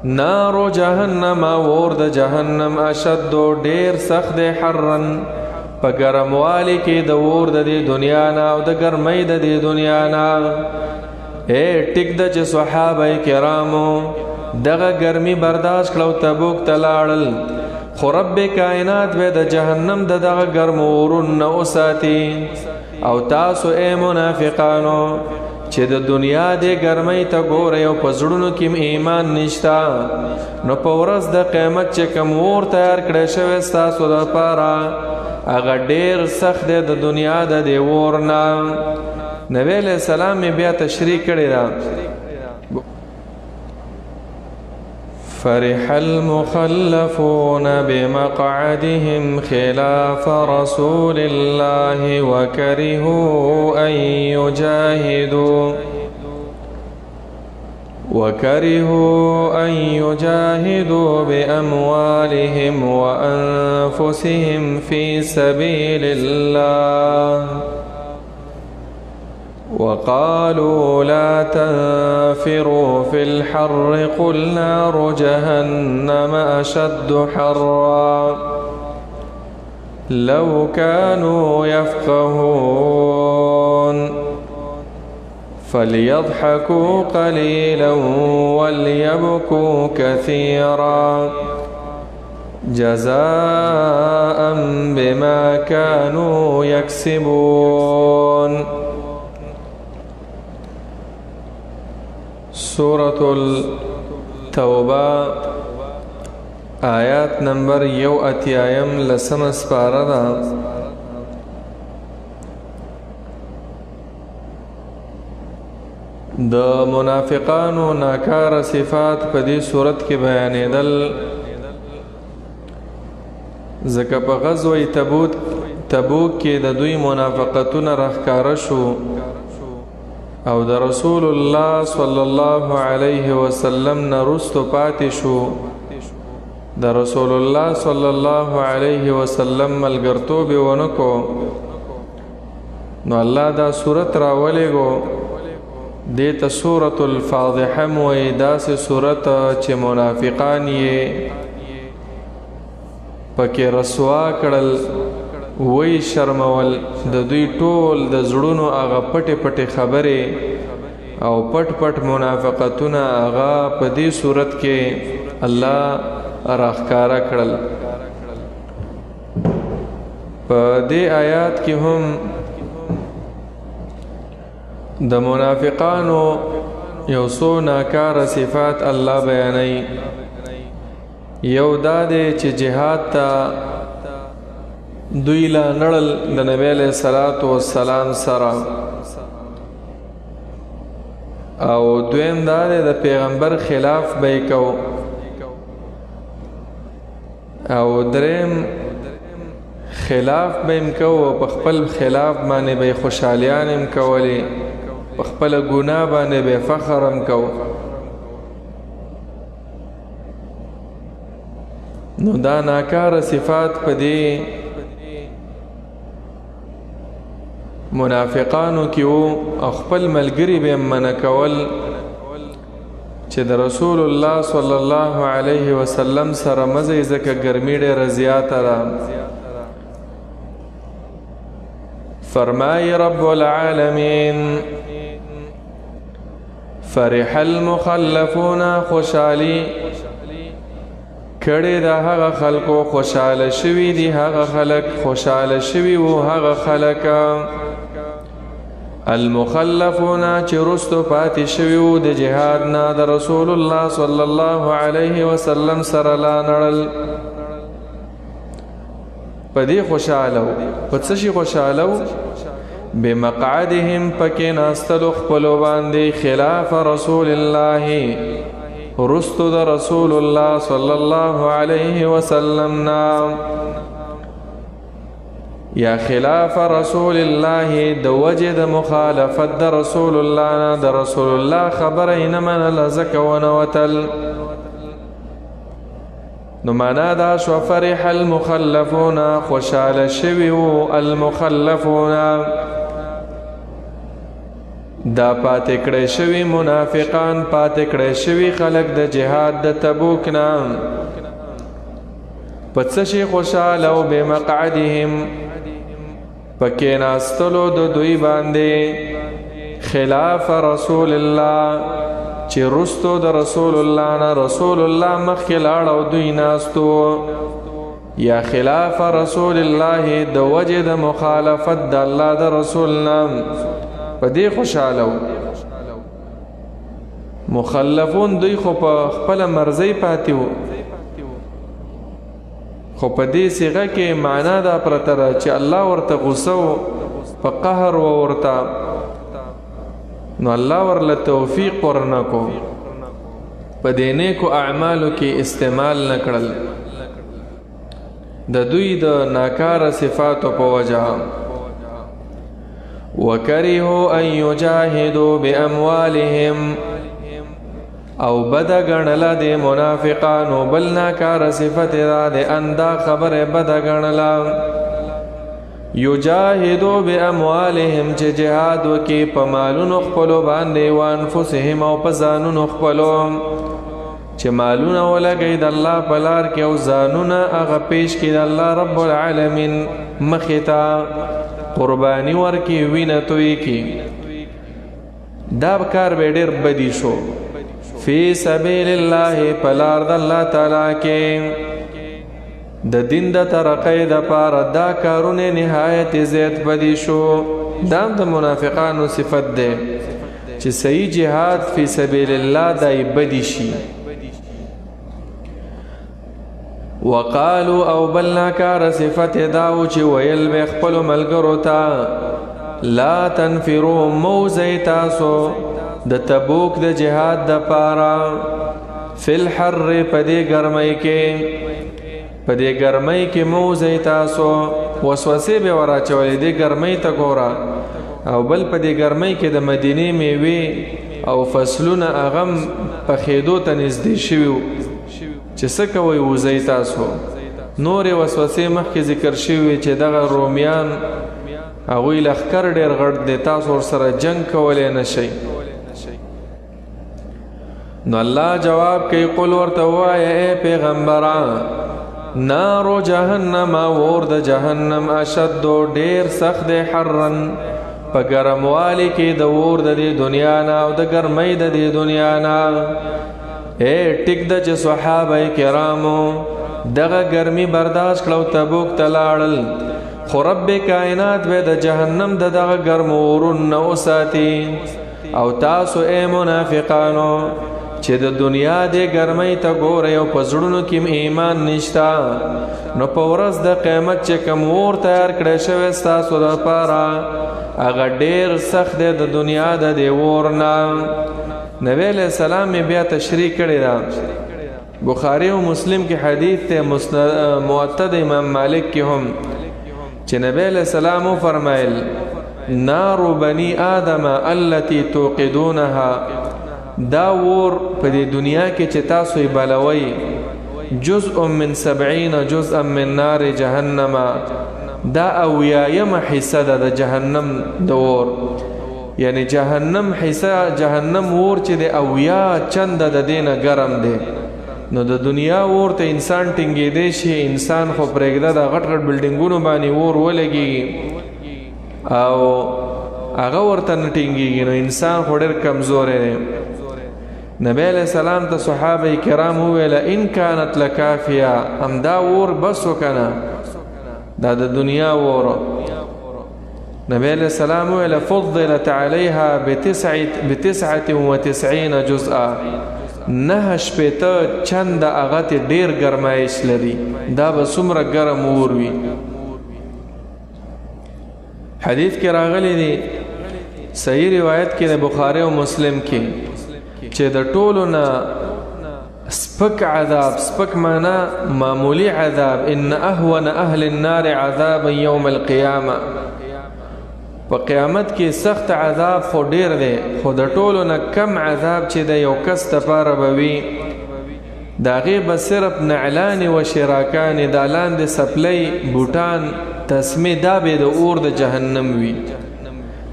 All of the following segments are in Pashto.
نارو جهنم اور د جهنم اشد ډیر سخت حرن په ګرموالي کې د اور د دنیا نه او د ګرمۍ د دنیا نه. ټیک د چې صحابه کرامو دغه ګرمي برداشت کړو تبوک ته لاړل، خو رب کائنات به د جهنم د دغه ګرم اورونه وساتي. او تاسو ای منافقانو چې د دنیا د ګرمۍ ته ګورئ او په زړونو کې ایمان نشته، نو په ورځ د قیامت چې کوم اور تیار کړی شوی ستاسو دپاره هغه ډېر سخت دی د دنیا د دې اور نه. نبی علیه السلام یې بیا تشریح کړې ده. فرح المخلفون بمقعدهم خلاف رسول الله وكرهوا أن يجاهدوا بأموالهم وأنفسهم في سبيل الله وقالوا لا تنفروا في الحر قل نار جهنم أشد حرا لو كانوا يفقهون فليضحكوا قليلا وليبكوا كثيرا جزاء بما كانوا يكسبون. سورة التوبة آیات نمبر 1 لسم سپاره ده. د منافقانو ناکار صفات په دې صورت کې بیانېدل، ځکه په غزوه تبوک کې د دوی منافقتونه راښکاره شو او د رسول الله صلی الله علیه وسلم نه رستو پاتې شو. د رسول الله صلی الله علیه وسلم ملګرتوب یې ونه کو، نو الله دا صورت راولېږو. دې ته سورة الفاضحه وایي، داسې صورت چې منافقان یې پکې رسوا کړل، وی شرمول د دوی ټول د زړونو هغه پټې پټې خبرې او پټ پټ منافقتونه هغه په دې صورت کې الله راښکاره کړل. په دې آیات کې هم د منافقانو یو څو ناکاره صفات الله بیانوي. یو دا دی چې جهاد ته دوی لا نړل د نبی علیہ الصلوۃ والسلام سره، او دویم دا دی د پیغمبر خلاف به کو، او دریم خلاف به کو په خپل خلاف باندې به خوشحالیان هم کولی، په خپل ګناه باندې به فخر هم کو. نو دا ناکاره صفات په دې منافقانو کې وو، او خپل ملګری به منع کول چې د رسول الله صلی الله علیه وسلم سره مزه ځکه ګرمي ډېره زیاته ده. فرمای رب العالمین فرح المخلفون خوشحالی کړي د هغه خلکو خوشحاله شوي دي، هغه خلک خوشحاله شوي وو، هغه خلک المخلفون چې رستو پاتې شوي وو د جهاد نه د رسول الله صلی الله علیه وسلم سره لا نړل، په دې خوشحاله وو. په څه شي خوشحاله وو؟ بمقعدهم پکې ناستلو خپلو باندې خلاف رسول الله، رستو د رسول الله صلی الله علیه وسلم نام، یا خلاف رسول الله د وجه د مخالفت د رسول الله نه، د رسول الله خبره یې نه منله ځکه ونوتل. نو معنا دا شو فرح المخلفون خوشحاله شوي وو المخلفون دا پاتې کړی شوي منافقان، پاتې کړی شوي خلک د جهاد د تبوک نه په څه شي خوشحاله او بمقعدهم په کېناستلو د دوی باندې خلاف رسول الله چې رستو د رسول الله نه رسول الله مخکې لاړ او دوی ناستو، یا خلاف رسول الله د وجه د مخالفت د الله د رسول نه په دې خوشحاله و. مخلفون دوی خو په خپله مرضۍ پاتې وو، خو په دې صیغه کې معنا دا پرته ده چې الله ورته غصه و په قهر و ورته، نو الله ورله توفیق ورنکو په دې نیکو اعمالو کې استعمال نه کړل د دوی د ناکاره صفاتو په وجه. وکرهوا ان یجاهدوا باموالهم او بد گنلا د منافقانو بل ناکاره صفت دا د اندا خبر بد گنلا یجاهدوا باموالهم چې جهاد وکي په مالونو خپلو باندې وانفسهم او په ځانونو خپلو چې مالونه ولګي د الله په لار کې او ځانونه هغه پیش کړي د الله رب العالمین مخې ته قرباني ورکي وینه توی کی دا کار به ډېر بدی شو. فی سبیل الله په لار د الله تعالی کې د دین د ترقۍ دپاره دا کارونه نهایت زیات بدی شو. دا د منافقانو صفت دی چې صحیح جهاد فی سبیل الله دای بدی شي. وقالو او بلنا کار صفت داو چې ویل به خپل ملګرو ته لا تنفروا موزی تاسو د تبوک د جهاد د پاره فی الحر پدې ګرمۍ کې موزی تاسو وسوسه به وراچولې دې ګرمۍ ته ګوره او بل پدې ګرمۍ کې د مدینه میوه او فصلونه اغم په خېدو ته نږدې شوي چې څه کوئ وزئ تاسو. نورې وسوسې مخکې ذکر شوي چې دغه رومیان هغوی لښکر ډېر غټ دی، تاسو ورسره جنګ کولی نه شئ. نو الله جواب کوي قل ورته ووایه ای پیغمبره نارو جهنم اور د جهنم اشدو ډېر سخت دی حرن په ګرموالي کې د اور د دې دنیا نه او د ګرمۍ د دې دنیا نه. اے ټیک د چې صحابه کرامو دغه ګرمي برداشت کړو تبوک ته لاړل، خو رب کائنات به د جهنم د دغه ګرمو اورونه وساتي. او تاسو اے منافقانو چې د دنیا د ګرمۍ ته ګورئ او په زړونو کې ایمان نشته، نو په ورځ د قیامت چې کوم اور تیار کړی شوی ستاسو دپاره هغه ډېر سخت دی د دنیا د دې اور نه. نبی علیہ السلام بیا تشریح کړی دا بخاری و مسلم کې حدیث ته موطد امام مالک کې هم چې نبی علیہ السلام فرمایل نار بنی آدم التي توقدونها دا ور په دې دنیا کې چې تاسو یې بلوي جزء من 70 جزءا من نار جهنم دا اویایم حصہ د جهنم د اور، یعنی جهنم حصہ جهنم ور چې د اویا چند د دینه ګرم دی. نو د دنیا ور ته انسان ټینګې دی شي، انسان خو پرېږده د غټ غټ بلډینګونو باندې ور ولګي او هغه ورته نه ټینګېږي، نو انسان خو ډېر کمزوری دی. نبی علیہ السلام ته صحابه کرام وویل ان کانت لکافیه همدا ور بس وکنه دا د دنیا ور. نبی علیہ السلام ویل فضلت علیها ب99 جزءا 9 چند هغه ته ډیر ګرمایش لري، دا به څومره ګرم اور وي. حدیث کې راغلی دی صحیح روایت کې د بخاری او مسلم کې چې د ټولو نه سپک عذاب، سپک معنا معمولی عذاب، ان اهون اهل النار عذابا یوم القیامه، په قیامت کې سخت عذاب خو ډیر دی، خو د ټولو نه کم عذاب چې د یو کس دپاره به وي د هغې به صرف نعلان و شراکان د لاندې سپلی بوټان تسمې دا به د اور د جهنم وي.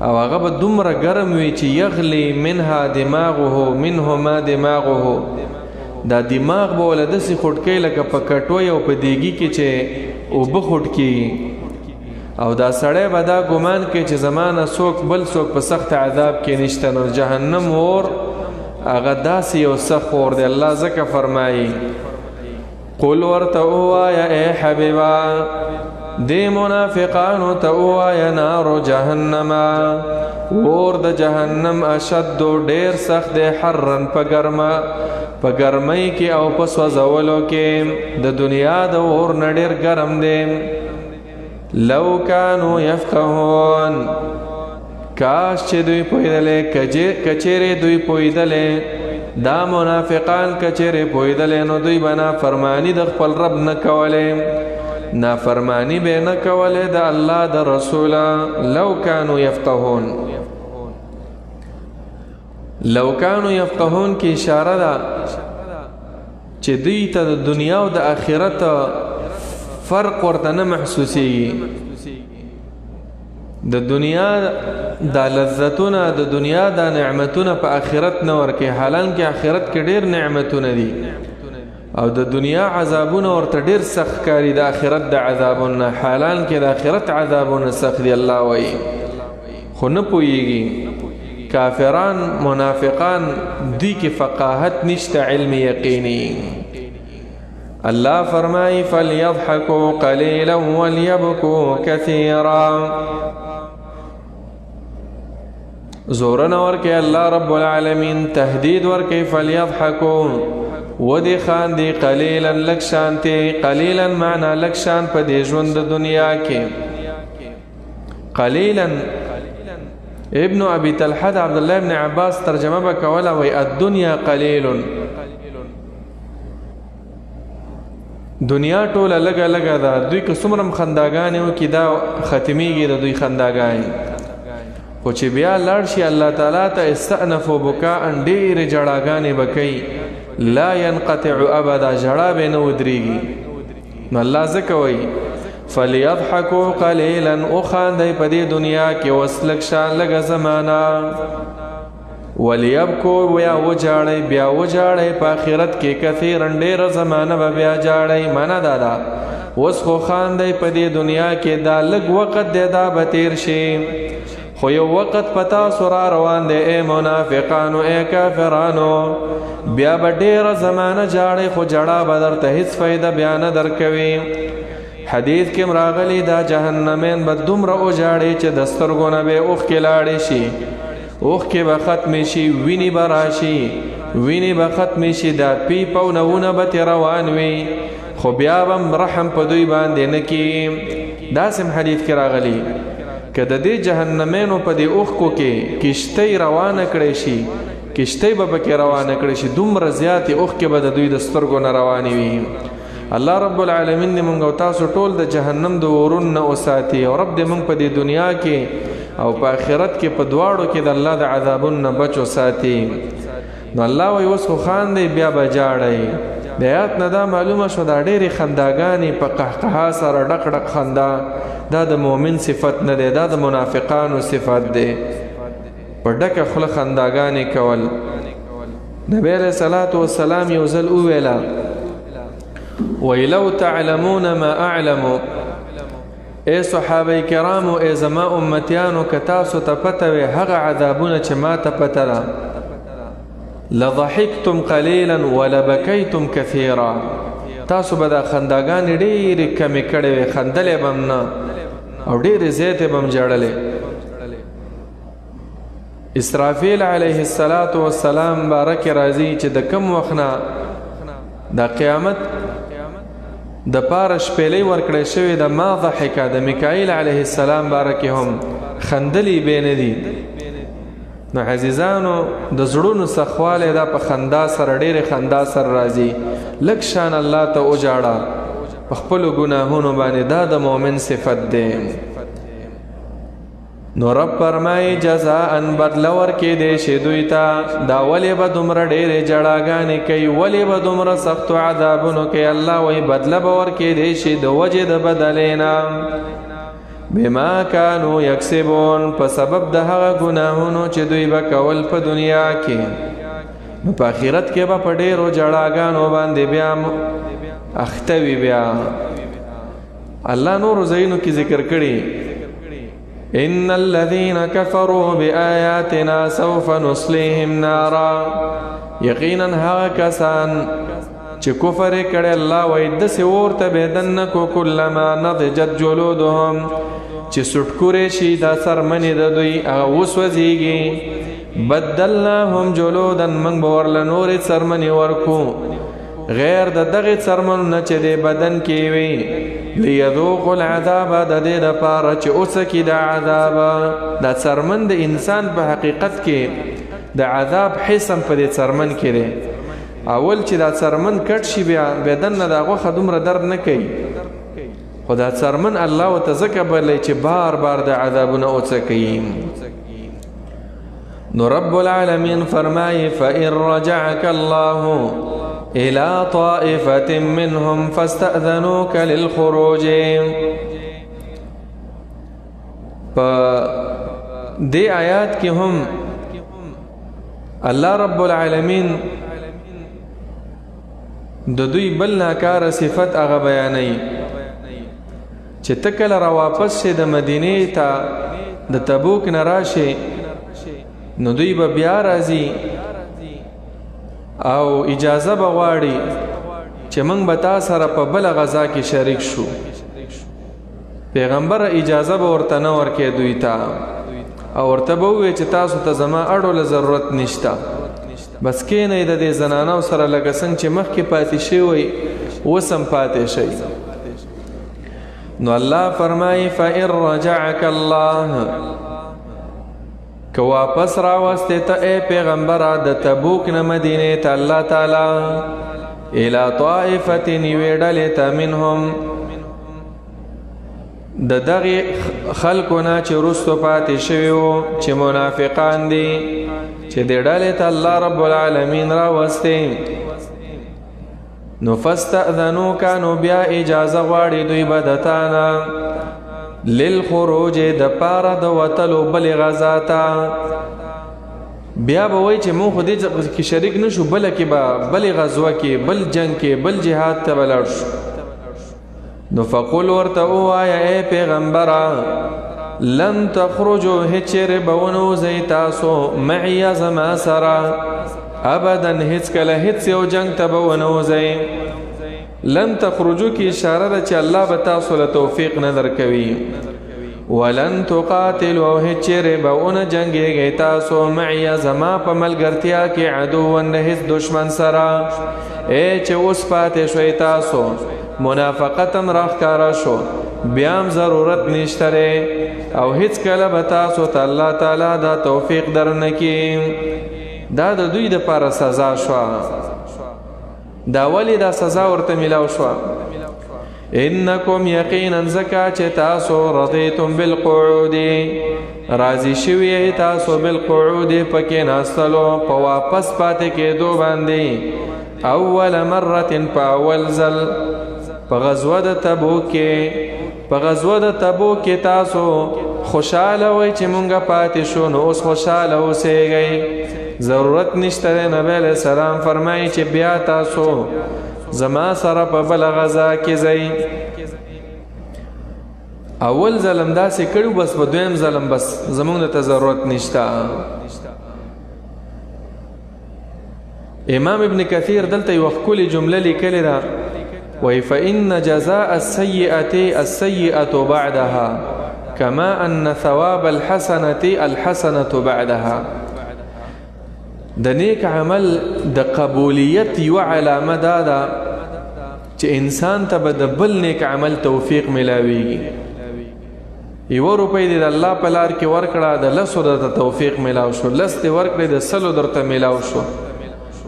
او هغه به دومره ګرم وي چې یغلی منها دماغه منهما دماغه، دا دماغ به ولا داسې خوټکی لکه په کټوی او په دیګي کې چې اوبه خوټکي، او دا سړی به دا ګمان کوي چې زمانه څوک بل څوک په سخت عذاب کې نشته. نو جهنم اور هغه داسې یو سخت اور دی. الله ځکه فرمایي قل ورته ووایه ای حبیبا دی منافقانو ته ووایه نار جهنم اور د جهنم اشد ډیر سخت دی حرن په ګرمۍ کې او په سوځولو کې د دنیا د اور نه ډیر ګرم دی. لو کانوا یفقهون کاش چې دوی پوهېدلې کچېرې دوی پوهېدلې دا منافقان کچېرې پوهېدلې نو دوی به نافرماني د خپل رب نه کولې، نافرمانی به نه کولې د الله د رسول. لو کانوا یفقهون، لو کانوا یفقهون کی اشاره ده چې دوی ته د دنیا او د آخرت فرق ورته نه محسوسیږي. د دنیا د لذتونه د دنیا د نعمتونه په آخرت نه ورکې، حالانکه آخرت کې ډېر نعمتونه دي او د دنیا عذابونه ورته ډېر سخت کاري د آخرت د عذابونه، حالانکه د آخرت عذابونه سخت دي. الله وایي خو نه پوهېږي. کافران منافقان دوی کې فقاهت نشته، علم یقیني. الله فرمایي فلیضحکوا قلیلا ولیبکوا کثیرا. زورنا ورکې الله رب العالمین تهدید ورکې فلیضحکوا ودی خاندي قلیلا لک شانتی، قلیلا معنا لک شان په دې ژوند د دنیا کې. قلیلا ابن ابي طلحه عبد الله ابن عباس ترجمه وکوله وی الدنيا قلیل، دنیا ټوله لګه لګه ده. دوی که څومره خنداګانې وکړي دا ختمیږي د دوی خنداګانې، خو چې بیا لاړ شي الله تعالی ته استأنفوا بکاء ډېرې جړاګانې به کوي، لا ينقطع ابدا جړا به نه ودرېږي. نو الله ځکه وایي فلیضحکوا قلیلا وخاندئ په دې دنیا کې اوس لږ شان لږه زمانه، ولیبکوا بیا وجاړئ، بیا وجاړئ په آخرت کې کثیرا ډېره زمانه به بیا جاړئ. معنا دا ده اوس خو خاندئ په دې دنیا کې، دا لږ وخت دی دا به تیر شي، خو یو وخت پتا سره روان دی اے منافقانو اے کافرانو، بیا به ډېره زمانه جاړئ خو جړا به درته هېڅ فایده بیا نه درکوي. حدیث کې راغلی دا جهنمین به دومره وجاړي چې د سترګو نه به اوښکې لاړې شي، اوښکې به ختمې شي، وینې به راشي، وینې به ختمې شي، دا پیپ او نوونه به ترې روان وي، خو بیا به رحم په دوی باندې نه کېږي. داسې حدیث کې راغلی که د دې جهنمینو په دې اوښکو کې کشتۍ روانه کړی شي، کشتۍ به پکې روانه کړی شي، دومره زیاتې اوښکې به د دوی د سترګو نه روانې وي. الله رب العالمین دې مونږ او تاسو ټول د جهنم د اورونو نه وساتي، او رب دې مونږ په دې دنیا کې او په آخرت کې په دواړو کې د الله د عذابونو نه بچ وساتي. نو الله وایي اوس خو خاندئ بیا به جاړئ. د آیات نه دا معلومه شو دا ډېرې خنداګانې په قهقها سره ډک ډک خندا دا د مؤمن صفت نه دی، دا د منافقانو صفت دی. په ډکه خوله خنداګانې کول. نبی علیه الصلاة والسلام یو ځل وویله وی لو تعلمون ما اعلمو، اے صحابه کرامو اے زما امتیانو که تاسو ته پته وي هغه عذابونه چې ما ته پته ده، لضحکتم قلیلا ولبکیتم کثیرا، تاسو به دا خنداګانې ډېرې کمې کړې وې، خندلې به م نه او ډېرې زیاتې به م ژړلې. اسرافیل علیه السلام باره کې راځي چې د کم وخت نه د قیامت د پاره شپېلۍ ورکړی شوې د ما ضحکه د میکائیل علیه السلام باره کې هم خندلې بې نه دي. نو عزیزانو د زړونو سخوالی دا په خندا سره ډېرې خندا سره راځي. لږ شان الله ته وجاړه په خپلو ګناهونو باندې، دا د مؤمن صفت دی. نو رب فرمایي جزاء بدله ورکې دی شي دوی ته، دا ولې به دومره ډېرې جړاګانې کوي، ولې به دومره سختو عذابونو کوي. الله وایي بدله به ورکې دی شي د وجې د بدلې نه. بما كانوا یکسبون په سبب د هغه ګناهونو چې دوی به کول په دنیا کې نو په آخرت کې به په ډېرو جړاګانو باندې بیا اخته وي. بیا الله نور ځایونو کې ذکر کړي ان الذين كفروا بآياتنا سوف نصليهم نارا، یقینا هغه کسان چې کفر کړي الله وایي داسې اور ته به دننه کو کلما نضجت جلودهم چې سټکورې شي دا څرمنې د دوی هغه وسوځېږي بدلناهم جلودا موږ به ورله نورې څرمنې ورکو غیر د دغې څرمنو نه چې د بدن کې وي لیذوقوا العذاب د دې دپاره چې وڅکي د عذاب. دا څرمن د انسان په حقیقت کې د عذاب حسم په دې څرمن کې دی. اول چې دا څرمن کټ شي بیا بدن نه دا غوښه دومره درد نه کوي، خو دا څرمن الله ورته ځکه بللی چې بار بار د عذابونه وڅکي. نو رب العالمین فرمایي فإن رجعك الله إلى طائفة منهم فاستأذنوك للخروج. په دې آیات کې هم الله رب العالمین د دوی بل ناکار صفت هغه بیانوي چې ته کله را واپس شې د مدینې ته د تبوک نه راشې نو دوی به بیا راځي او اجازه به غواړي چې موږ به تا سره په بله غذا کې شریک شو. پیغمبر اجازه به ورته نه ورکې دوی ته او ورته به ووایي چې تاسو ته زما اړوله ضرورت نشته، بس کینئ د دې زنانو سره لکه څنګه چې مخکې پاتې شوی اوس هم پاتې شئ. نو الله فرمایي فإن رجعك الله، که واپس راوستې ته ای پیغمبره د تبوک نه مدینې ته الله تعالی الى طائفة یوې ډلې ته منهم د دغې خلکو نه چې وروستو پاتې شوي وو چې منافقان دي چې دې ډلې ته الله رب العالمین راوستې نو فاستأذنوک نو بیا اجازه غواړي دوی به د تا نه للخروج د پاره د وتلو بلې غزا ته. بیا به وایي چې مونږ خو دې کې شریک نه شو، بله کې به بلې غزوه کې بل جنگ کې بل جهاد ته به لاړ شو. نو فقل ورته ووایه ای پیغمبره لن تخرجوا هیڅ چیرې به ونوځئ تاسو معي زما سره ابدا هیڅکله هیڅ یو جنگ ته به ونوځئ. لن تخرجو کی اشاره ده چې الله به تاسو له توفیق نه درکوي. ولن تقاتلوا هیڅ چیرې به ونه جنګېږئ تاسو معي زما په ملګرتیا کې عدوا د هیڅ دشمن سره. ای چې اوس پاتې شوئ تاسو منافقت هم راښکاره شو، بیا هم ضرورت نشته دی او هیڅکله به تاسو ته الله تعالی دا توفیق درنکړي. دا د دوی دپاره سزا شوه. دا ولی دا سزا ورته ملاو شوه؟ انکم یقینا زکا چې تاسو رضیتم بالقعود راضی شوی تاسو بالقعود په کېناستلو په واپس پاتې کېدو باندې اول مرة په اول ځل په غزوه د تبوک کې تاسو خوشاله وئ چې مونږه پاتې شو نو اوس خوشاله اوسېږئ، ضرورت نشته دی. نبی علیہ السلام فرمایي چې بیا تاسو زما سره په بله غذا کې ځئ. اول ظلم داسې کړو بس په دویم ظلم بس زمونږ ته ضرورت نشته. امام ابن کثیر دلته یوه ښکلې جمله لیکلې ده وایي فإن جزاء السیئة بعدها كما أن ثواب الحسنة بعدها. د نیک عمل د قبولیت یو علامه دا ده چې انسان ته به د بل نیک عمل توفیق ملاویږي. یوه روپۍ دې د الله په لار کې ورکړه د لسو درته توفیق ملاو شو، لس دې ورکړې د سلو درته ملاو شو،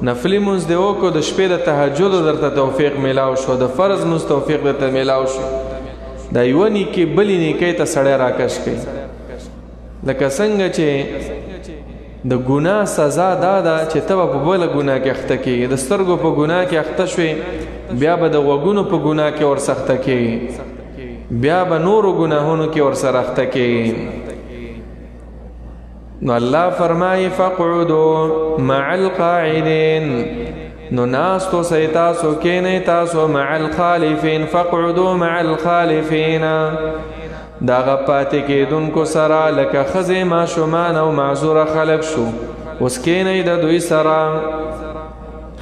نفلي مونځ دې وکړو د شپې د تهجدو درته توفیق ملاو شو، د فرض مونځ توفیق درته ملاو شو. دا یوه نیکي بلې نیکۍ ته سړی راکش کوي. لکه څنګه چې د ګناه سزا دا ده چې ته به په بله ګناه کې اخته کېږي. د سترګو په ګناه کې اخته شوې بیا به د غوږونو په ګناه کې ورسخته کېږي. بیا به نورو ګناهونو کې ورسره اخته کړي. نو الله فرمایي فقعدوا مع القاعدين، نو ناستو سي تاسو کینئ تاسو مع الخالفین، فقعدوا مع الخالفین، داغه پاتې کېدونکو سره لکه ښځې ماشومان او معذوره خلک شو، اوس کینئ د دوی سره.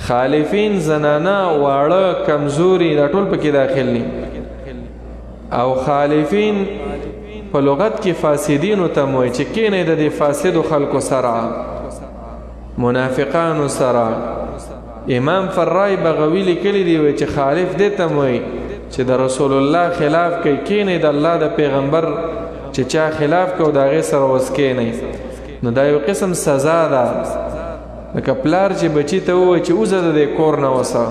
خالفین زنانه واړه کمزوري دا ټول پکې داخل دي، او خالفین په لغت کې فاسدینو ته موي چې کینئ د دې فاسدو خلکو سره، منافقانو سره. امام فرای بغوی لیکلی دی چې خالف دې ته موي چې د رسول الله خلاف کوي، کینئ د الله د پیغمبر چې چا خلاف کو د هغې سره اوس کینئ. نو دا یو قسم سزا ده، لکه پلار چې بچي ته ووایي چې وځه د دې کور نه وسه،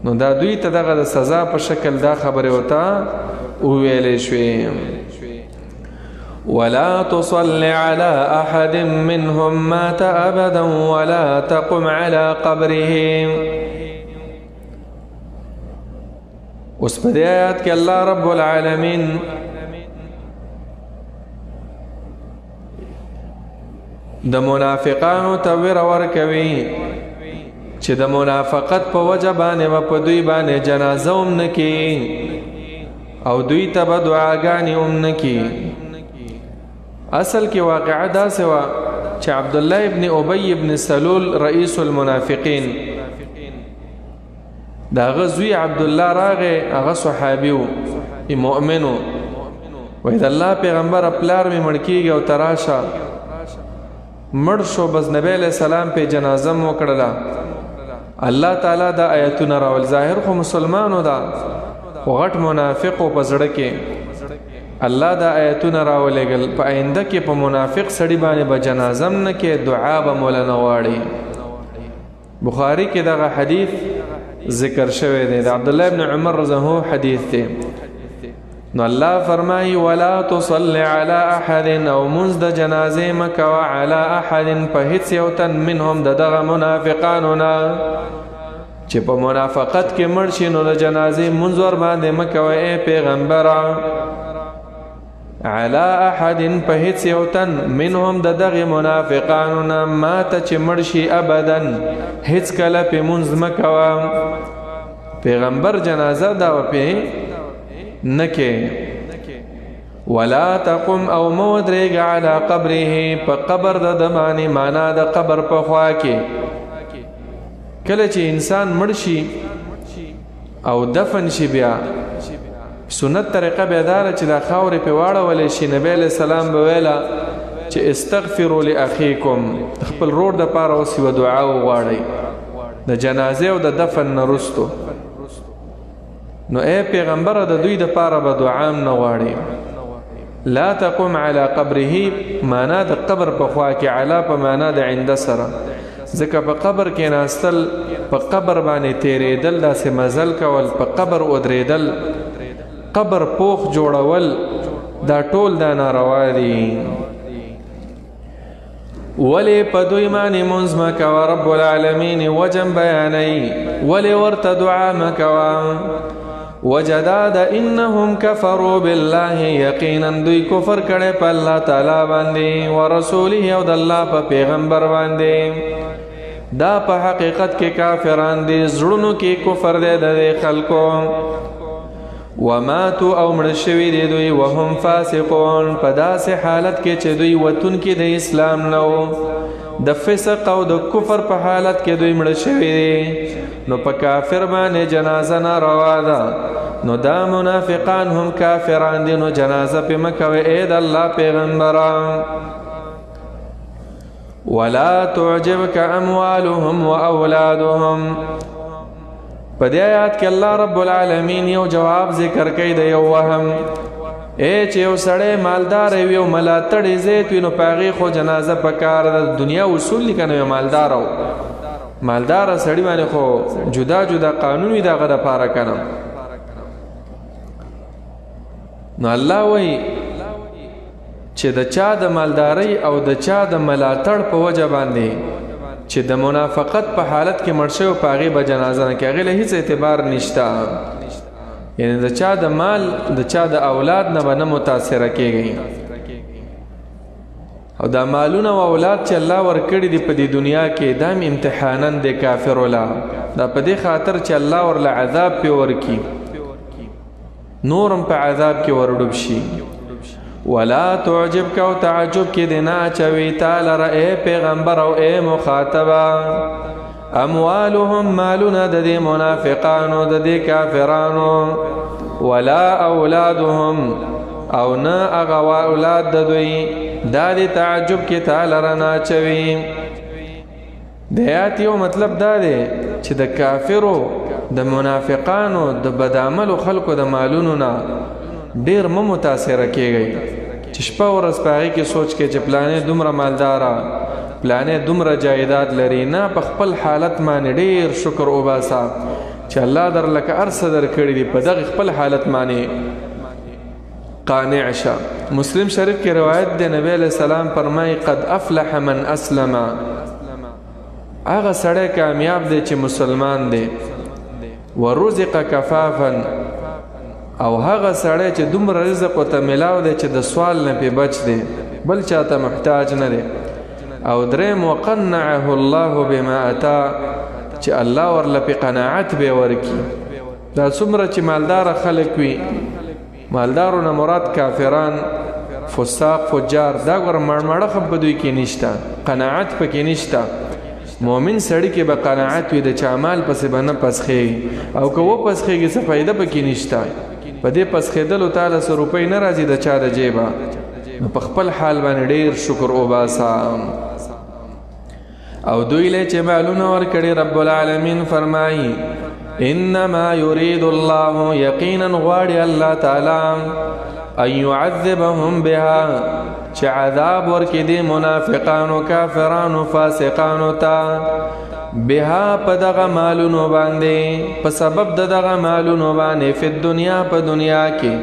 نو دا دوی ته دغه د سزا په شکل دا خبرې ورته وویلې شوې. ولا تصل على أحد منهم مات أبدا ولا تقم على قبره. اوس په دې آیات کې الله رب العالمین د منافقانو ته ویره ورکوي چې د منافقت په وجه باندې به په دوی باندې جنازه هم نه کي او دوی ته به دعاګانې هم نه کي. اصل کې واقعه داسې وه چې عبدالله ابن ابی ابن سلول رئیس المنافقین، د هغه زوی عبدالله راغی، هغه صحابي و مؤمن و، وایي د الله پیغمبر پلار مې مړ کېږي او ته راشه. مړ شو، بس نبی علیہ السلام په جنازه م وکړله. الله تعالی دا آیتونه راول، ظاهر خو مسلمانو دا خو غټ منافق و په زړه کې. الله دا آیتونه راولېږل په آینده کې په منافق سړي باندې به جنازه م نه کې، دعا به مولا نه غواړي. بخاري کې دغه حدیث ذکر شوی دی، د عبدالله ابن عمر رضی الله عنه حدیث دی. نو الله فرمایي ولا تصل على احد، او منځ د جنازې مه کوه على احد په هیڅ یو تن منهم د دغه منافقانو نه چې په منافقت کې مړ شي، نو د جنازې منځ ور باندې مه کوه ای پیغمبره. على احد په هیڅ یو تن منهم د دغه منافقانو نه ماته چې مړ شي ابدا هیڅ کله په منځ مه کوه. پیغمبر جنازه دا وپې نکې. ولا تقم او مودرېږه على قبره په قبر د دمانې، معنا د قبر په خوا کې. کله چې انسان مړ شي او دفن شي، بیا سنت طریقه بیا داره چې دا خاورې پې واړولی شي. نبی علیہ السلام به ویله چې استغفروا لاخیکم، خپل رور د پاره اوس یوه دعا وغواړئ د جنازې او د دفن نه وروستو. نو ای پیغمبره د دوی د پاره به دعا هم نه غواړي. لا تقم على قبره معنا د قبر په خوا کې، علا په معنا د عنده سره، ځکه په قبر کې ناستل، په قبر باندې تیرېدل، داسې مزل کول، په قبر ودرېدل، قبر پوخ جوړول، دا ټول دا ناروا دي. ولی په دوی باندې منځ مه کوه، رب العالمین وجم بیانوي ولی ورته دعا مه کوه. وجداد انهم كفروا بالله، یقینا دوی کفر کړي په الله تعالی باندې، ورسوله او د الله په پیغمبر باندې. دا په حقیقت کې کافران دي، زړونو کې کفر دی د خلکو. وماتوا او مړ شوي دي دوی وهم فاسقون، په داسې حالت کې چې دوی وتونکي د اسلام نه وو، د فسق او د کفر په حالت کې دوی مړ شوي دي. نو په کافر باندې جنازه ناروا ده، نو دا منافقان هم کافران دي، نو جنازه پې مه کوئ ای د الله پیغمبره. ولا تعجبك اموالهم واولادهم. په دې آیات کې الله رب العالمین یو جواب ذکر کوي د یو وهم. چې یو سړی مالدار وي او ملاتړی زیت وي، نو په هغې خو جنازه پکار ده. د دنیا اصول دي که نه، مالدار او مالداره سړي باندې خو جدا جدا قانون وي د هغه دپاره که نه. نو الله وایي چې د چا د مالدارۍ او د چا د ملاتړ په وجه باندې چې د منافقت په حالت کې مړ شوی، په هغې به جنازه نه کوي، هغې له هېڅ اعتبار نشته. یعنی د چا د مال د چا د اولاد نه به نه متاثره کېږئ. او دا مالونه او اولاد چې الله ورکړي دي په دې دنیا کې دا امتحانن دی کافرو لا، دا په دې خاطر چې الله ورله عذاب پې ورکي، نورم په عذاب کې ورډوب شي. ولا تعجبک او تعجب کې دې نه اچوي تا لره ای پیغمبر او ای مخاطبه اموالهم مالونه د دې منافقانو د دې کافرانو، ولا اولادهم او نه هغه اولاد د دوی، دا د تعجب کې تا لره نه اچوي. د آیات یو مطلب دا دی چې د کافرو د منافقانو د بدعملو خلکو د مالونو نه ډیر مه متاثره کېږئ چې شپه ورځ په هغې کې سوچ کې چې پلانې دومره مالداره، پلانې دومره جایداد لري. نه، په خپل حالت باندې ډیر شکر وباسه چې الله در لکه هر څه درکړي دي، په دغه خپل حالت باندې قانع شه. مسلم شریف کې روایت دی، نبی علیہ السلام فرمایي قد افلح من اسلم، هغه سړی کامیاب دی چې مسلمان دی، ورزق کفافا، او هغه سړی چې دومره رزق ورته ملاو دی چې د سوال نه پې بچ دی، بل چاته محتاج نه دی. او دریم وقنعه الله بما اتا، چې الله ورله پې قناعت به ورکي. دا څومره چې مالداره خلک وي، مالدارو نه مراد کافران، فساق، فجار، دا ګوره مړمړه خو په دوی کې نشته، قناعت پکې نشته. مؤمن سړی کې به قناعت وي، د چا مال پسې به نه پسخېږي، او که وپسخېږي څه فایده پکې نشته. په دې پسخېدلو تاله څه روپۍ نه راځي د چا د جیبه، نو په خپل حال باندې ډېر شکر وباسه. او دوی له چې مالونه ورکړي رب العالمین فرمایي انما یرید الله، یقینا غواړي الله تعالی ان يعذبهم بها، چې عذاب ورکړي دي منافقانو، کافرانو، فاسقانو ته، بها په دغه مالونو باندې، په سبب د دغه مالونو باندې، فی الدنیا په دنیا کې،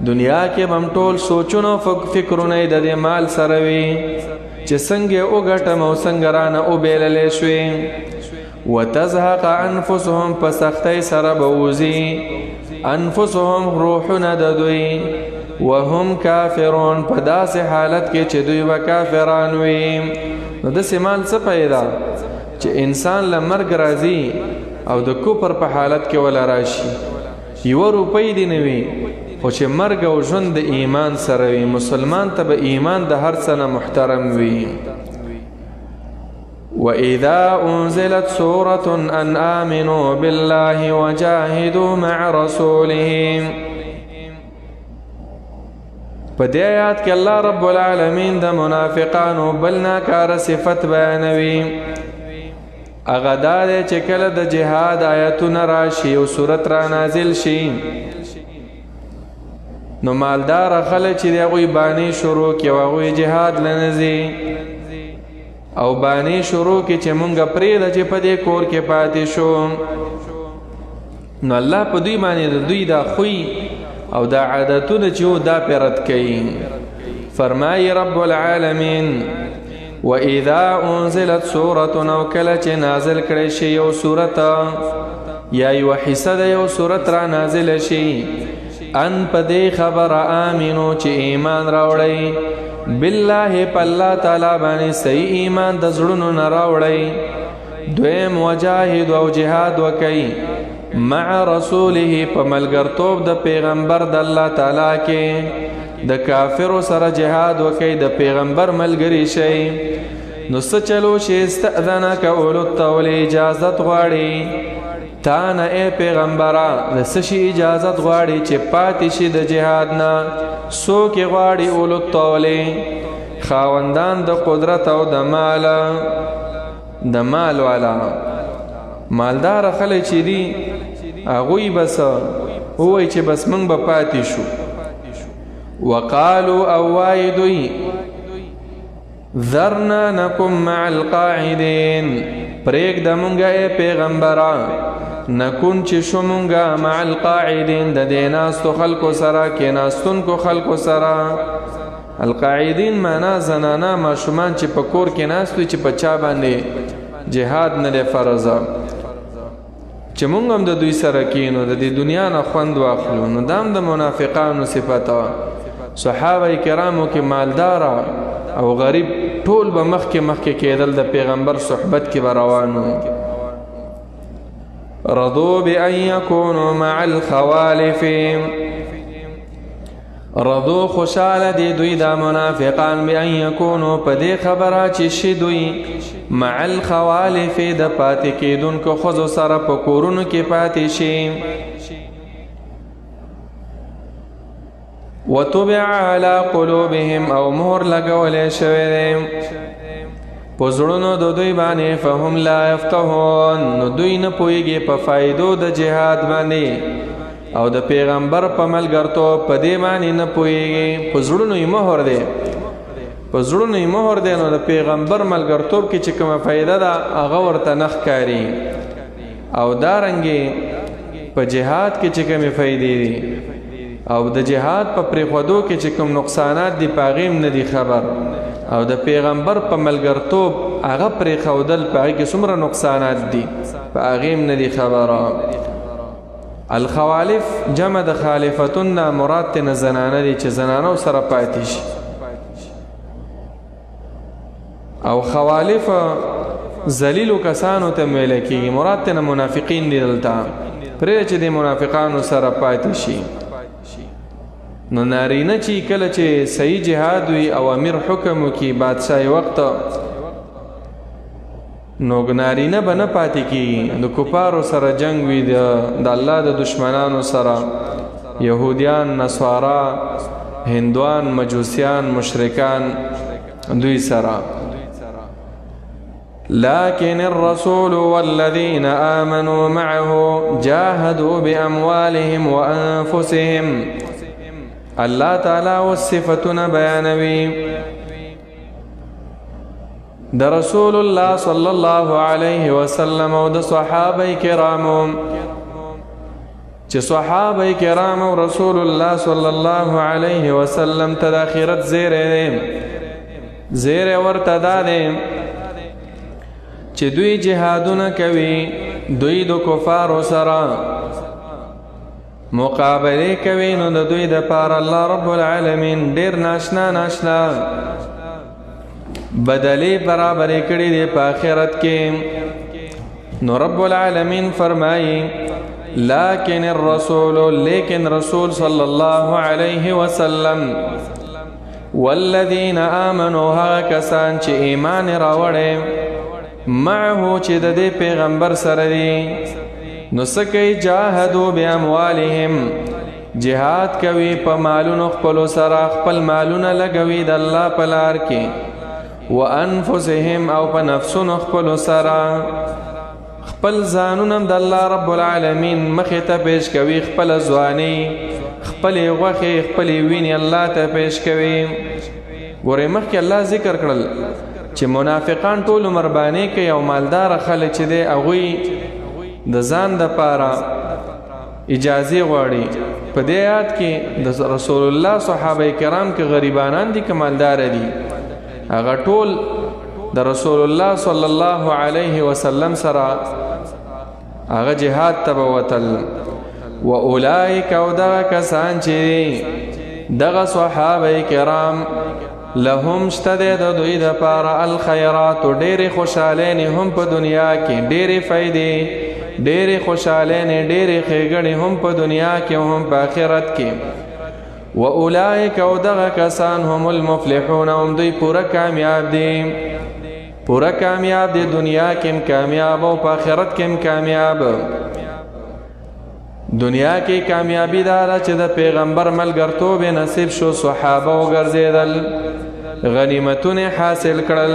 دنیا کې هم ټول سوچونه فکرونه د دې مال سره وي چې څنګه وګټم او څنګه رانه وبیللی شوې. وتزهق انفسهم، په سختۍ سره به وځي انفسهم روحونه د دوی، وهم کافرون، په داسې حالت کې چې دوی به کافران وي. نو داسې مال څه پیدا چې انسان له مرګ راځي او د کفر په حالت کې ولا راشي، یوه روپۍ دې نه وي، خو چې مرګ او ژوند د ایمان سره وي، مسلمان ته به ایمان د هر څه نه محترم وي. وَإِذَا أُنزِلَتْ سُورَةٌ أَنْ آمِنُوا بِاللَّهِ وَجَاهِدُوا مَعَ رَسُولِهِ، په دې آیات کې الله رب العالمین د منافقانو بل ناکاره صفت بیانوي. هغه دا دی چې کله د جهاد آیتونه راشي او صورت را نازل شي، نو مالدار خلک چې د هغوی بانې شروع کړي او هغوی جهاد له نه ځي، او بانې شروع کړي چې مونږ پرېږده چې په دې کور کې پاتې شو، نو الله په دوی باندې د دوی دا خوی او دا عادتونه چې و دا پې رد کوي. فرمایي رب العالمین وَإِذَا أُنزِلَتْ سُورَةٌ، او کله چې نازل کړی شي یو صورت یا یوه حصه د یو صورت را نازل شي، ان په دې خبره آمنو چې ایمان راوړئ، بالله په الله تعالی باندې صحیح ایمان د زړونو نه راوړئ. دویم وجاهد او جهاد وکئ مع رسوله، په ملګرتوب د پیغمبر د الله تعالی کې، د کافرو سره جهاد وکئ، د پیغمبر ملګری شئ. نو څه چلو چې استأذنک اولو الطول، اجازت غواړي تا نه ای پیغمبره، د څه شي اجازت غواړي چې پاتې شي د جهاد نه؟ څوک یې غواړي؟ اولو الطول، خاوندان د قدرت او د مال والا، مالدار خلک چې دي هغوی بس ووایي چې بس موږ به پاتې شو. وقالو او وایي دوی ذرنا نکن مع القاعدین، پرېږده مونږه ای پیغمبره نکن چې شو مونږه مع القاعدین، د دې ناستو خلکو سره، کېناستونکو خلکو سره. القاعدین معنا زنانه ماشومان چې په کور کې ناست وي، چې په چا باندې جهاد نه دی فرض، چې مونږ هم د دوی سره کینو د دې دنیا نه خوند واخلو. نو دا هم د منافقانو صفت وه. صحابه کرامو کې مالدار او غریب ټول به مخکې کېدل، د پیغمبر صحبت کې به روانو. رضوا بأن يكونوا مع الخوالف، رضو خوشاله دي دوی دا منافقان بأن يكونوا په دې خبره چې شي دوی مع الخوالف د پاتې کېدونکو ښځو سره په کورونو کې پاتې شي. وطبع على قلوبهم او مهر لګولې شوی دی په زړونو د دوی باندې فهم لا يفقهون، نو دوی نه پوهېږي په فایدو د جهاد باندې او د پیغمبر په ملګرتوب په دې باندې نه پوهېږي. په زړونو یې مهر دی، په زړونو یې مهر دی، نو د پیغمبر ملګرتوب کې چې کومه فایده ده هغه ورته نه ښکاري. او دارنګې په جهاد کې چې کومې فایدې دي او د جهاد په پرېښودو کې چې کوم نقصانات دي په هغې هم نه دي خبر، او د پیغمبر په ملګرتوب هغه پرېښودل په هغې کې څومره نقصانات دي په هغې هم نه دي خبره. الخوالف جمع د خالفتون نه مراد تېنه زنانه دي چې زنانو سره پاتې شي. او خوالف ذلیلو کسانو ته ویل کېږي، مراد تېنه منافقین دي دلته، پرېږده چې د منافقانو سره پاتې شي. نو نارینه چې کله چې صحیح جهاد وي او امیر حکم وکړي بادشاهي وخت، نو نارینه به نه پاتې کېږي، د کفارو سره جنگ وي، د الله د دشمنانو سره، یهودیان، نصارا، هندوان، مجوسیان، مشرکان، دوی سره. لكن الرسول والذين آمنوا معه جاهدوا بأموالهم وأنفسهم. الله تعالی و صفتنا بیانوي د رسول الله صلی الله علیه وسلم او د صحابه کرامو، چې صحابه کرام او رسول الله صلی الله علیه وسلم ته د آخرت زیری ورته دا دی چې دوی جهادونه کوي، دوی د کفارو سره مقابله کوي، نو د دوی د پاره الله رب العالمین ډیر ناشنا بدلې برابرې کړې دي په آخرت کې. نو رب العالمین فرمایي لیکن رسول صلی الله علیه وسلم والذین آمنوا هغه کسان چې ایمان راوړي معه چې د دې پیغمبر سره دي، نو سکی جاهدو باموالهم جهاد کوي په مالونو خپلو سره، خپل مالونه لګوي د الله په لار کې، وانفسهم او په نفسونو خپلو سره، خپل ځانونه د الله رب العالمین مخې ته پیش کوي، خپل ځواني، خپل غوښې، خپل وینې الله ته پیش کوي. ګورئ مخکې الله ذکر کړل چې منافقان ټول عمر باندې کوي او مالدار خلک چې دی هغوی د ځان د پاره اجازه غواړي. په دې آیات کې د رسول الله صحابه کرام کې غریبانان دي که مالدار دي، هغه ټول د رسول الله صلی الله علیه وسلم سره هغه جهاد ته وتل. و اولئک او دغه کسان چې دغه صحابه کرام لهم شته د دوی د پاره الخیرات، ډېرې خوشحالۍ هم په دنیا کې، ډېرې فایدې، ډېرې خوشحالۍ، ډېرې ښېګڼې هم په دنیا کې هم په آخرت کې. و اولئک او دغه کسان هم المفلحون، هم دوی پوره کامیاب دي، پوره کامیاب دي، دنیا کې هم کامیاب او په آخرت کې هم کامیاب. دنیا کې کامیابی دا ده چې د پیغمبر ملګرتوب نصیب شو، صحابه وګرځېدل، غنیمتونه حاصل کړل،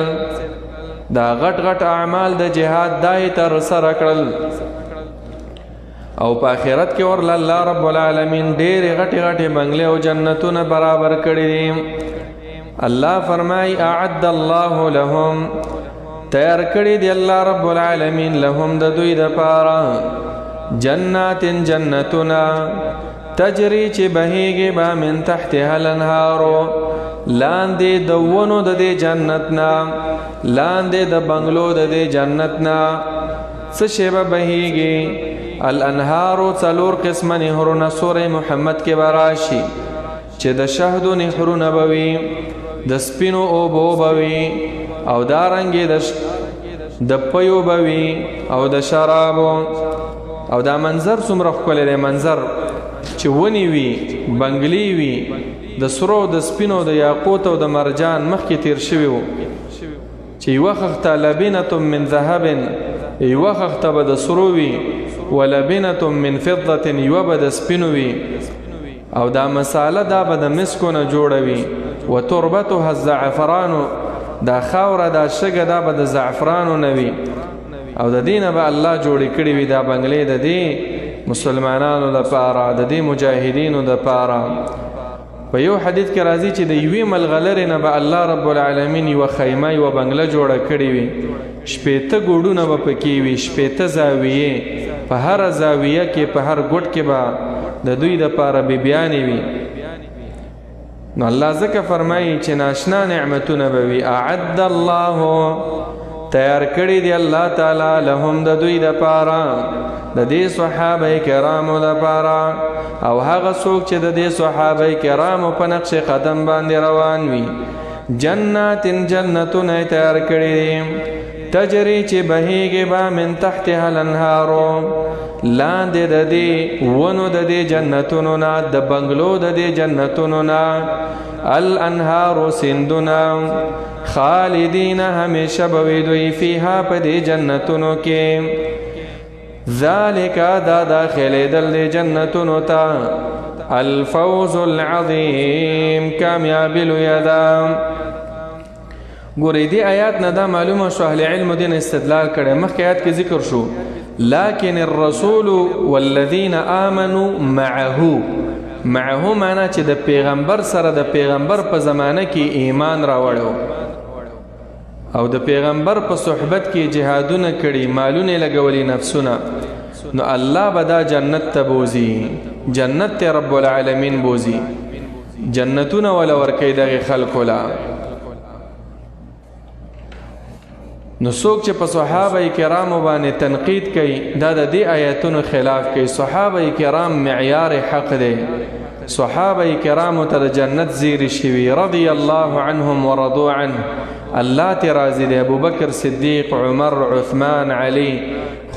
دا غټ اعمال د جهاد دای تر سره کړل، او په آخرت کې ورله الله رب العالمین ډېرې غټې بنگلې او جنتونه برابر کړي دي. الله فرمای اعد الله لهم، تیار کړي دی الله رب العالمین لهم د دوی د پاره جنات جنتنا تجری چې بهیږي به من تحتها الانهار، لاندې د ونو د دې جنتنا، لاندې د بنگلو د دې جنتنا څه شی به بهیږي الانهارو څلور قسمه نهرونه سوره محمد کې براشي چې د شهدو نهرونه بوي د سپینو اوبو بوي او دارنګې د پیو بوي او د شرابو او دا منظر څومره ښکلی دی منظر چې ونې وي بنګلې وي د سرو د سپینو د یاقوت او د مرجان مخکې تیر شوي وو چې یوه خښته لبنة من ذهب یوه خښته به د سرو وي ولبنة من فضة یوه به د سپینو وي او دا مساله دا به د مسکو نه جوړه وي وتربتها الزعفران دا خاوره دا شګه دا به د زعفرانو نه وي او د دې نه به الله جوړې کړي وي دا بنګلې د دې مسلمانانو لپاره د دې مجاهدینو لپاره په یو حدیث کې راځي چې د یوې ملغلرې نه به الله رب العالمین یوه خیمه یوه بنګله جوړه کړې وي شپېته ګوډونه به پکې وي شپېته زاویې په هره زاویه کې په هر ګوټ کې به د دوی دپاره بیبیانې وي نو الله ځکه فرمایي چې ناشنا نعمتونه به وي اعد الله تیار کړي دی الله تعالی لهم د دوی دپاره د دې صحابه کرامو دپاره او هغه څوک چې د دې صحابه کرامو په نقش قدم باندې روان وي جنات جنتونه تیار کړي دي تجری چې بهیږي به من تحتها الانهارو لاندې د دې ونو د دې جنتونو نه د بنګلو د دې جنتونو نه الانهارو سندونه خالدین همیشه به وي دوی فیها په دې جنتونو کې ذالک دا داخلېدل د جنتونو ته الفوز العظیم کامیابي لویه ده ګورئ دې آیات نه دا معلومه شو اهل علم دین استدلال کړی مخکې آیات کې ذکر شو لكن الرسول والذین آمنوا معه معنا چې د پیغمبر سره د پیغمبر په زمانه کې ایمان راوړو او د پیغمبر په صحبت کې جهادونه کړي مالونه لګولي نفسونه نو الله به دا جنت ته بوزي جنت ته رب العالمین بوزي جنتونه ولا ورکوي دغه خلکو لا نو څوک چې په صحابه کرامو باندې تنقید کوي دا د دې آیاتونو خلاف کوي صحابه کرام معیار حق دی صحابه کرامو ته د جنت زیری شوي رضی الله عنهم ورضوا عنه الله ته راضي دی ابوبکر صدیق عمر عثمان علی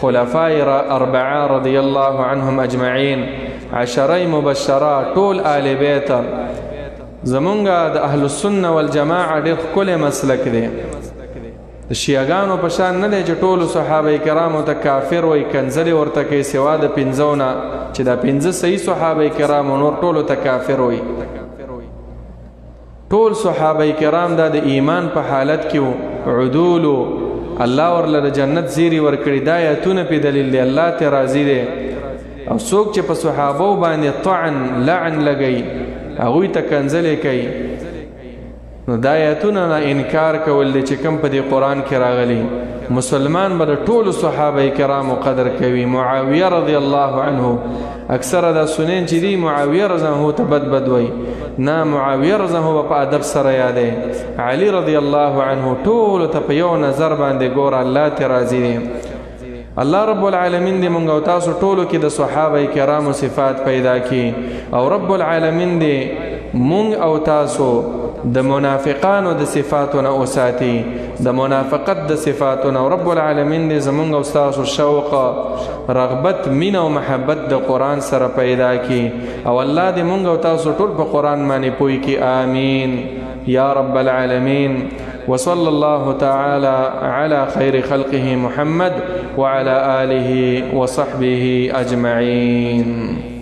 خلفای اربعه رضی الله عنهم اجمعین عشره مبشره ټول آل بیت زمونږ د اهل السنه والجماعه ډېر ښکلی مسلک دی د شیعاګانو په شان نه دی چې ټولو صحابه کرامو ته کافر وایي کنځلې ورته کوي سوا د پنځو نه چې دا پنځه صحیح صحابه کرامو نور ټولو ته کافر وایي ټول صحابه کرام دا د ایمان په حالت کې وو عدولو الله ورله د جنت زیری ورکړي دا آیاتونه په دلیل دی الله ته راضي دی او څوک چې په صحابو باندې طعن لعن لګوي هغوی ته کنځلې کوي نو دا آیاتونه نه انکار کول دی چې کوم په دې قرآن کې راغلي مسلمان به د ټولو صحابه کرامو قدر کوي معاویه رضی الله عنه اکثره دا سنین چې دی معاویه رضی الله ته بد وایي نه معاویه رضی الله په ادب سره یادې علی رضی الله عنه ټولو ته په یو نظر باندې ګوره الله ته راضي دی الله رب العالمین دې مونږ او تاسو ټولو کې د صحابه کرامو صفات پیدا کړي او رب العالمین دې مونږ او تاسو د منافقانو د صفاتونه اوساتي د منافقت د صفاتونه رب العالمین دې زمونږ او تاسو شوق رغبت مینه او محبت د قرآن سره پیدا کی او الله دې مونږ او تاسو ټول په قرآن باندې پوي کی آمین یا رب العالمین وصلى الله تعالى على خير خلقه محمد وعلى آله وصحبه أجمعين